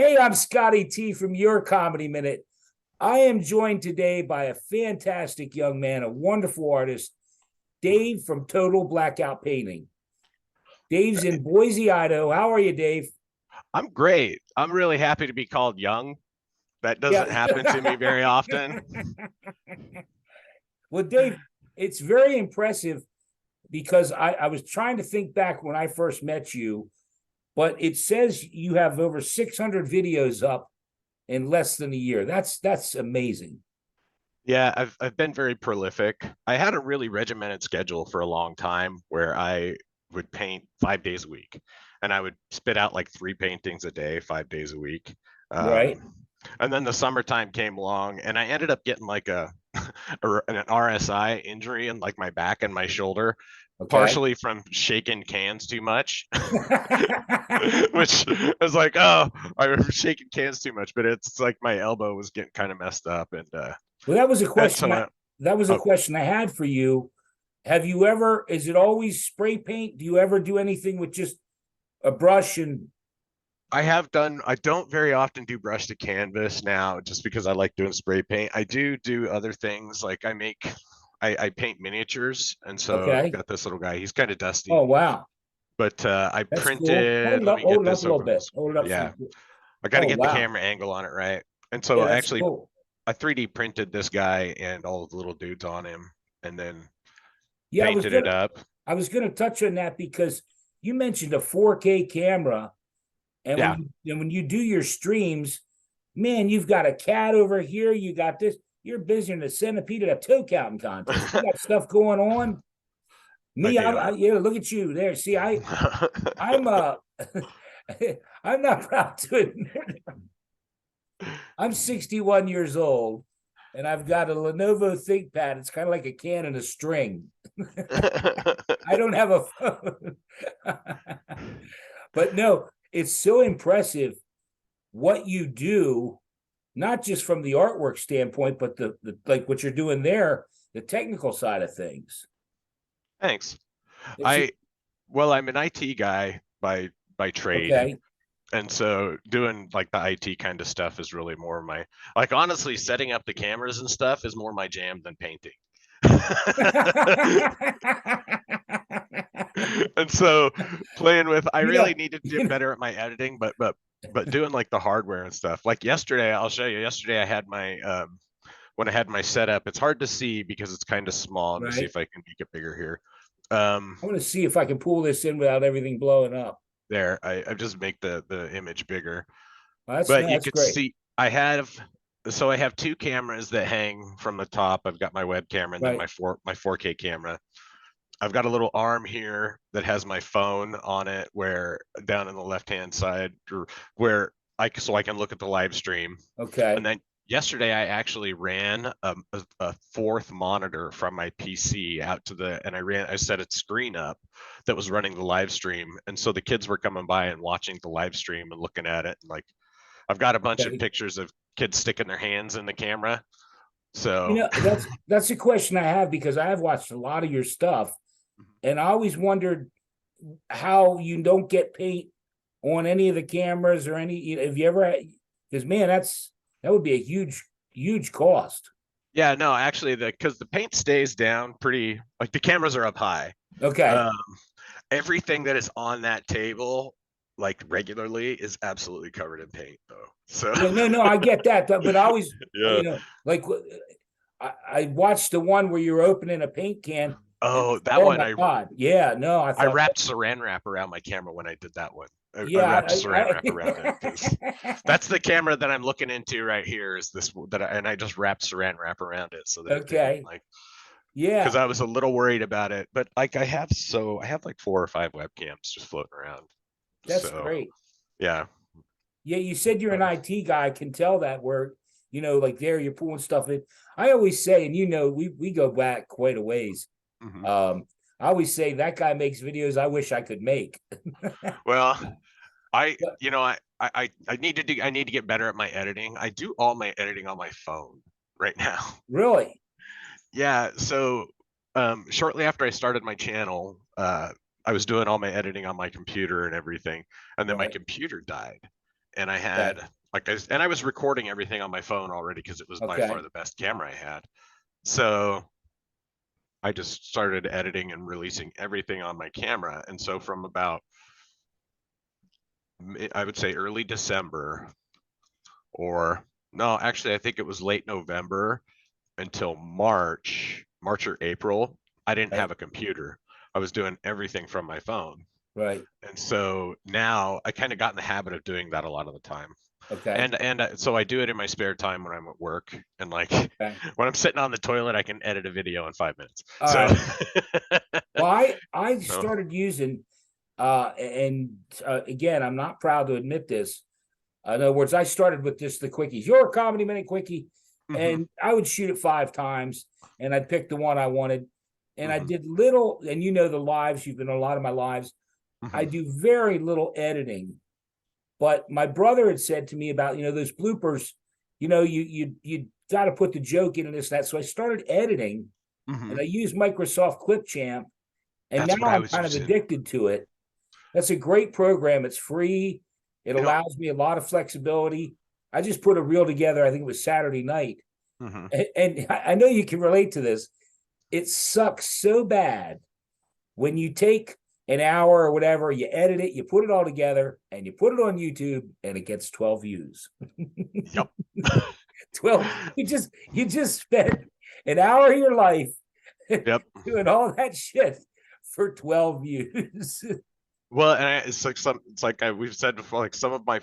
Hey, I'm Scotty T from Your Comedy Minute. I am joined today by a fantastic young man, a wonderful artist, Dave from Total Blackout Painting. Dave's in Boise, Idaho. How are you, Dave? I'm great. I'm really happy to be called young. That Yeah. doesn't happen to me very often. Well, Dave, it's very impressive because I was trying to think back when I first met you, but it says you have over 600 videos up in less than a year. That's amazing. Yeah, I've been very prolific. I had a really regimented schedule for a long time where I would paint 5 days a week, and I would spit out like 3 paintings a day, 5 days a week. Right. And then the summertime came along, and I ended up getting like an RSI injury in like my back and my shoulder, Okay. partially from shaking cans too much. Which was like, oh, I was shaking cans too much, but it's like my elbow was getting kind of messed up, and Well, that was a and question so that was a oh, question I had for you. Have you ever, is it always spray paint? Do you ever do anything with just a brush and I have done. I don't very often do brush to canvas now, just because I like doing spray paint. I do other things like I paint miniatures, and so I've okay? got this little guy. He's kind of dusty, Oh wow, but I that's cool. printed. Let me get Hold it up this a little open. bit. Hold it up so Yeah, you I got to oh get the wow. camera angle on it right. And so Yeah, I that's actually cool. I 3D printed this guy and all of the little dudes on him, and then Yeah, painted it up. I was gonna touch on that because you mentioned a 4K camera, and Yeah, when you do your streams, man, you've got a cat over here, you got this, you're busier than a centipede at a toe counting contest. You got stuff going on. I Me, do. yeah, look at you there. See, I'm I'm not proud to admit I'm 61 years old and I've got a Lenovo ThinkPad. It's kind of like a can and a string. I don't have a phone. But no, it's so impressive what you do, not just from the artwork standpoint, but the like what you're doing there, the technical side of things. Thanks. It's I well, I'm an IT guy by trade, okay. and so doing like the IT kind of stuff is really more my like honestly setting up the cameras and stuff is more my jam than painting. And so playing with I you really know, need to you get know, better at my editing, but doing like the hardware and stuff. Like yesterday, I'll show you. Yesterday I had my when I had my setup, it's hard to see because it's kind of small. Let me see right? if I can make it bigger here. I want to see if I can pull this in without everything blowing up. There, I just make the image bigger. Well, that's But no, you that's could great. see I have two cameras that hang from the top. I've got my web camera and then Right. my 4K camera. I've got a little arm here that has my phone on it, where down in the left hand side, or where I can look at the live stream. And Okay. then yesterday I actually ran a fourth monitor from my PC out to and I set a screen up that was running the live stream, and so the kids were coming by and watching the live stream and looking at it, and like I've got a bunch of Okay. pictures of kids sticking their hands in the camera. You So know, that's a question I have because I have watched a lot of your stuff and I always wondered how you don't get paint on any of the cameras or any have you ever because man, that would be a huge cost. yeah, no, actually because the paint stays down pretty, like the cameras are up high. Okay. Um, Everything that is on that table, like regularly, is absolutely covered in paint though. So Yeah, no, I get that, but I always, yeah. like I watched the one where you're opening a paint can, and Oh, that oh one my god, yeah, no, I I thought, wrapped saran wrap around my camera when I did that one. I yeah, wrapped saran wrap around it because I that's the camera that I'm looking into right here. Is this and I just wrapped saran wrap around it so that it didn't okay, like, because yeah, I was a little worried about it. But like I have like 4 or 5 webcams just floating around. that's So great. yeah. Yeah, you said you're an IT guy. I can tell that where like there you're pulling stuff in. I always say, and we go back quite a ways. Mhm. Um, I always say that guy makes videos I wish I could make. Well, I But you know I need to get better at my editing. I do all my editing on my phone right now. really, Yeah, so shortly after I started my channel, I was doing all my editing on my computer and everything, and then my right? computer died. and I Okay. had and I was recording everything on my phone already because it was by far Okay. the best camera I had. So I just started editing and releasing everything on my camera. And so from about, I would say early December, or no, actually, I think it was late November until March or April, I didn't Right. have a computer. I was doing everything from my phone. Right. And so now I kind of got in the habit of doing that a lot of the time. Okay. And so I do it in my spare time when I'm at work, and like Okay. when I'm sitting on the toilet, I can edit a video in 5 minutes. All So, right. Well, I so started using and again, I'm not proud to admit this. In other words, I started with just the quickies. Your comedy minute quickie, mhm, and I would shoot it 5 times, and I'd pick the one I wanted. And I mhm, did little, and you know the lives. You've been in a lot of my lives. I mhm. do very little editing. But my brother had said to me about those bloopers. You got to put the joke in and this that. So I started editing, and Mhm. I used Microsoft Clipchamp, and now That's what I I'm was kind of using. addicted to it. That's a great program. It's free. It You know, allows me a lot of flexibility. I just put a reel together. I think it was Saturday night, mhm. and I know you can relate to this. It sucks so bad when you take an hour or whatever, you edit it, you put it all together, and you put it on YouTube, and it gets 12 views. Yep. 12. You just spent an hour of your life Yep. doing all that shit for 12 views. Well, and it's like we've said before, like some of my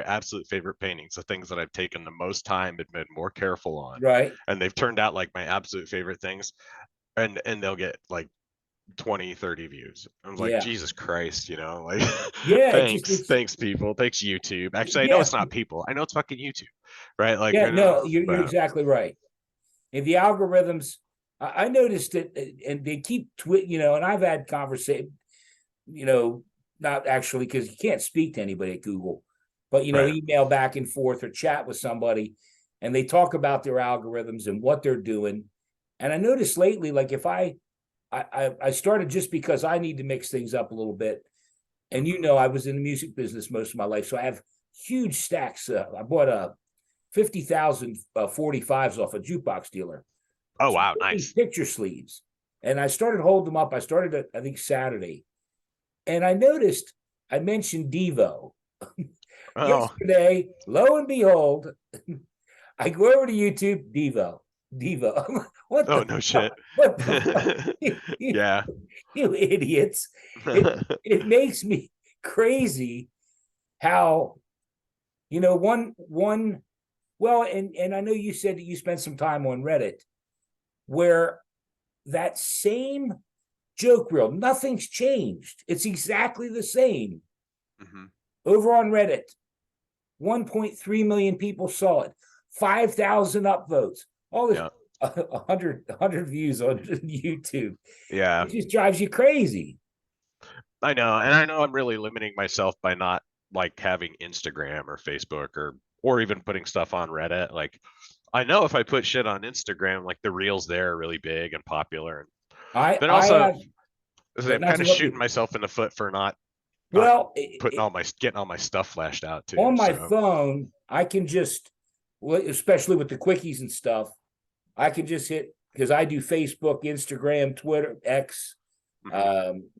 absolute favorite paintings, the things that I've taken the most time and been more careful on, Right. and they've turned out like my absolute favorite things, and they'll get like 20, 30 views. I was like, Yeah. Jesus Christ, like Yeah. It's thanks people, thanks YouTube. Actually, I know yeah. it's not people, I know it's fucking YouTube, right? Like, Yeah. No, you're but exactly right. And the algorithms, I noticed it, and they keep and I've had conversation, you know, not actually because you can't speak to anybody at Google, but right. email back and forth or chat with somebody, and they talk about their algorithms and what they're doing. And I noticed lately, like if I started just because I need to mix things up a little bit, and Mhm. I was in the music business most of my life, so I have huge stacks. I bought a 50,000 45s off a jukebox dealer, Oh so wow, nice. picture sleeves, and I started holding them up. I started I think Saturday, and I noticed I mentioned Devo Oh, yesterday. Lo and behold, I go over to YouTube, Devo. What oh the no fuck? shit. What the fuck? Yeah. You idiots! It makes me crazy how one. Well, and I know you said that you spent some time on Reddit where that same joke reel, nothing's changed. It's exactly the same Mhm. over on Reddit. 1.3 million people saw it, 5,000 upvotes, all this Yeah. 100 views on YouTube. Yeah. It just drives you crazy. I know, and I know I'm really limiting myself by not like having Instagram or Facebook or even putting stuff on Reddit. Like I know if I put shit on Instagram, like the reels there are really big and popular. And then I also have I'm not kind to of help shooting you. myself in the foot for not Well, putting getting all my stuff flashed out too. on my So phone, I can just, especially with the quickies and stuff, I can just hit because I do Facebook, Instagram, Twitter, X. mhm. Um,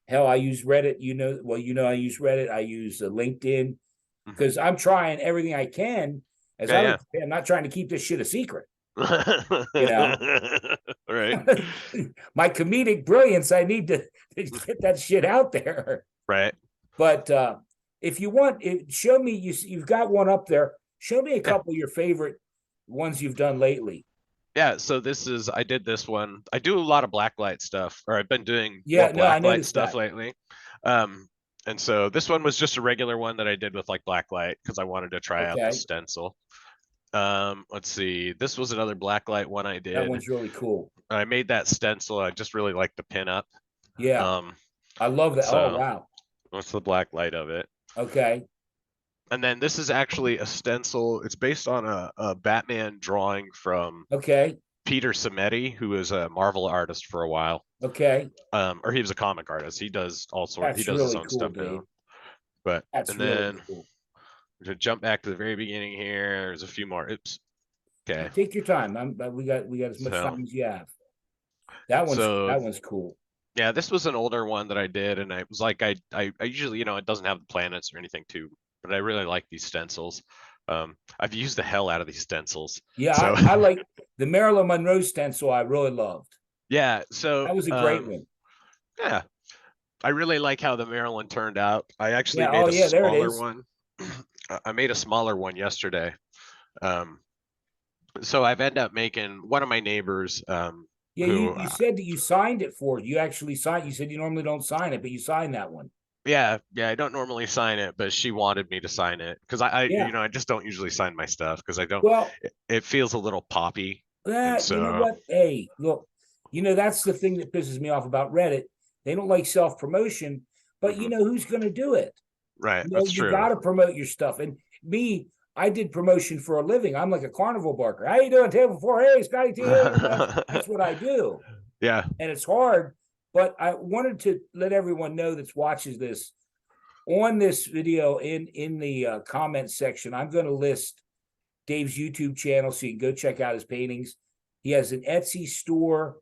hell, I use Reddit. I use Reddit. I use LinkedIn Mhm. because I'm trying everything I can. As I Yeah, like to say, I'm not trying to keep this shit a secret. You know, yeah. Right. my comedic brilliance, I need to get that shit out there. Right. But if you want, show me you've got one up there. Show me a Yeah. couple of your favorite ones you've done lately. Yeah, so I did this one. I do a lot of blacklight stuff, or I've been doing more Yeah, no, I blacklight noticed stuff that. lately. Um, and so this one was just a regular one that I did with like blacklight because I wanted to try out the Okay, stencil. Let's see. This was another blacklight one I that did. one's really cool. I made that stencil. I just really like the pin up. Yeah, Um, I love and that. Oh so wow. that's the blacklight of it. Okay, And then this is actually a stencil. It's based on a Batman drawing from okay, Peter Simeti, who was a Marvel artist for a while. okay. Or he was a comic artist. He does all sorts. He That's does his really own cool, stuff now. Dave. But That's and really then cool. To jump back to the very beginning here. There's a few more. Oops. Okay. Take your time. We got as much time as you have. That one's cool. Yeah, this was an older one that I did, and I was like, I usually, it doesn't have the planets or anything too, but I really like these stencils. I've used the hell out of these stencils. Yeah, so. I like the Marilyn Monroe stencil. I really loved. Yeah, so that was a great one. Yeah, I really like how the Maryland turned out. I actually Yeah, made a there it smaller is. one. I made a smaller one yesterday. So I've ended up making one of my neighbors. Yeah, you said that you signed it for. You actually signed. You said you normally don't sign it, but you signed that one. Yeah, I don't normally sign it, but she wanted me to sign it because I just don't usually sign my stuff because I don't. Well, it feels a little poppy. You know what? Hey, look, that's the thing that pisses me off about Reddit. They don't like self-promotion, but you know who's going to do it? Right, that's true. You got to promote your stuff. And me, I did promotion for a living. I'm like a carnival barker. How you doing? Table 4. Hey, Scotty T. That's what I do. Yeah. And it's hard, but I wanted to let everyone know that watches this on this video in the comment section. I'm going to list Dave's YouTube channel so you can go check out his paintings. He has an Etsy store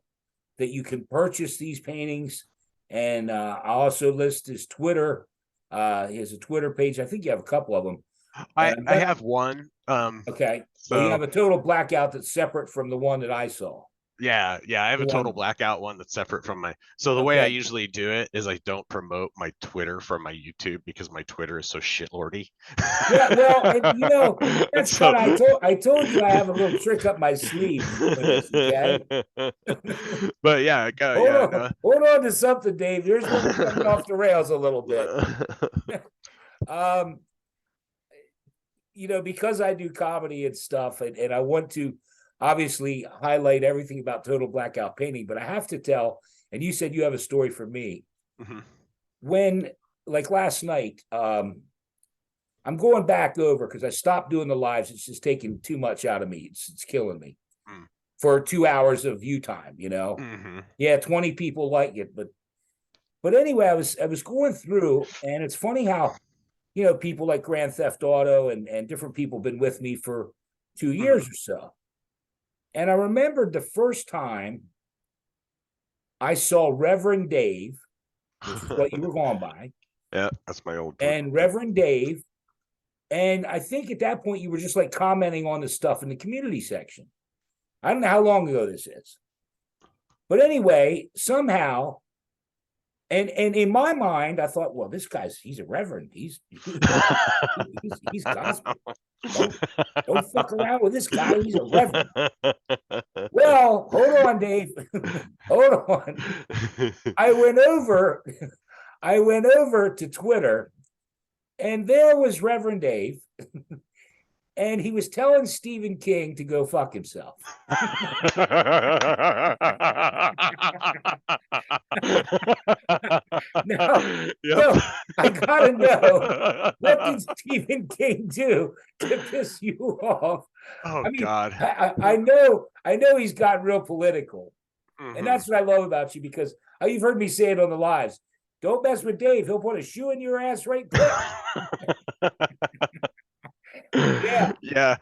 that you can purchase these paintings. And I also list his Twitter. He has a Twitter page. I think you have a couple of them. I have one. Okay. So you have a total blackout that's separate from the one that I saw. Yeah, I have a total blackout one that's separate from my. So the way I usually do it is I don't promote my Twitter from my YouTube because my Twitter is so shitlordy. Yeah, well, that's kind of. I told you I have a little trick up my sleeve for this, okay? But yeah, hold on to something, Dave. Here's where we're coming off the rails a little bit. Because I do comedy and stuff, and I want to obviously highlight everything about total blackout painting, but I have to tell, and you said you have a story for me. When, like last night, I'm going back over because I stopped doing the lives. It's just taking too much out of me. It's killing me for 2 hours of view time, Yeah, 20 people like it, but anyway, I was going through, and it's funny how people like Grand Theft Auto and different people have been with me for 2 years or so. And I remembered the first time I saw Reverend Dave, which is what you were going by. Yeah, that's my old. And Reverend Dave. And I think at that point you were just like commenting on the stuff in the community section. I don't know how long ago this is. But anyway, somehow, and in my mind, I thought, well, this he's a reverend. He's gospel. Don't fuck around with this guy. He's a reverend. Well, hold on, Dave. Hold on. I went over to Twitter, and there was Reverend Dave, and he was telling Stephen King to go fuck himself. No, I gotta know, what did Stephen King do to piss you off? Oh, I mean, God. I know he's gotten real political. And that's what I love about you, because you've heard me say it on the lives. Don't mess with Dave. He'll put a shoe in your ass right quick. Yeah.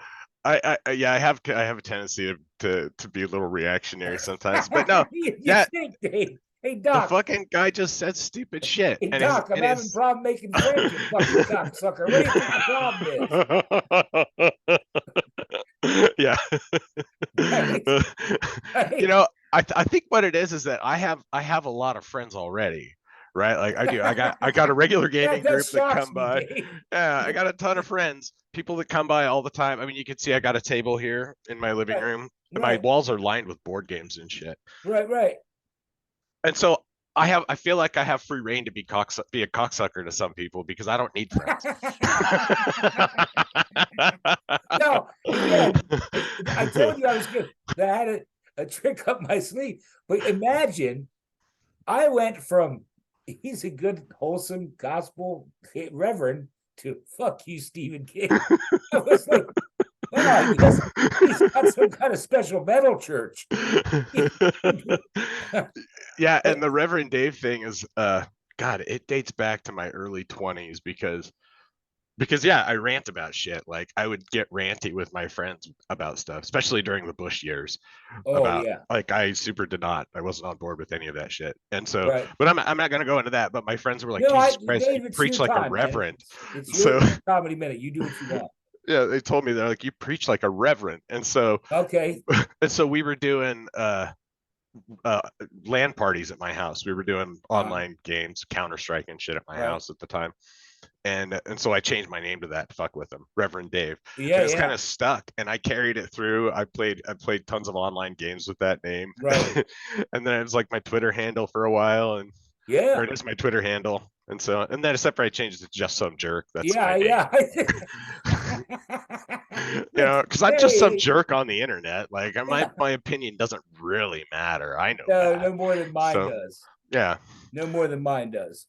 I have a tendency to be a little reactionary sometimes, but no. Dave. Hey, Doc. The fucking guy just said stupid shit. Hey, Doc, I'm having a problem making friends, you fucking cocksucker. What do you think the problem is? Yeah. I think what it is that I have a lot of friends already. Right, like I do. I got a regular gaming group that come by. Yeah, I got a ton of friends, people that come by all the time. I mean, you can see I got a table here in my living room, and my walls are lined with board games and shit. Right. And so I feel like I have free reign to be a cocksucker to some people because I don't need friends. No, again, I told you I was good. I had a trick up my sleeve. But imagine, I went from he's a good, wholesome gospel reverend to fuck you, Stephen King. I was like, wow, he's got some kind of special metal church. Yeah, and the Reverend Dave thing is, God, it dates back to my early 20s because because yeah, I rant about shit. Like I would get ranty with my friends about stuff, especially during the Bush years. Oh About yeah, like I super did not. I wasn't on board with any of that shit. And so, right. but I'm not gonna go into that. But my friends were like, No, Jesus Christ, you Dave, it's preach your like a time, man. reverend. It's So your comedy minute. You do what you want. yeah, they told me they're like, you preach like a reverend. Okay. And so we were doing uh LAN parties at my house. We were doing online games, Counter-Strike and shit at my Right. house at the time. And so I changed my name to that to fuck with him, Reverend Dave. Yeah, And it's kind yeah. of stuck. And I carried it through. I played tons of online games with that name. Right. And then it was like my Twitter handle for a while, and or Yeah. it is my Twitter handle. And then except for I changed it to just some jerk. That's my Yeah, name. yeah. Because I'm just some Hey, jerk on the internet. Like yeah. my opinion doesn't really matter. I know No, that. no more than mine So does. yeah. No more than mine does.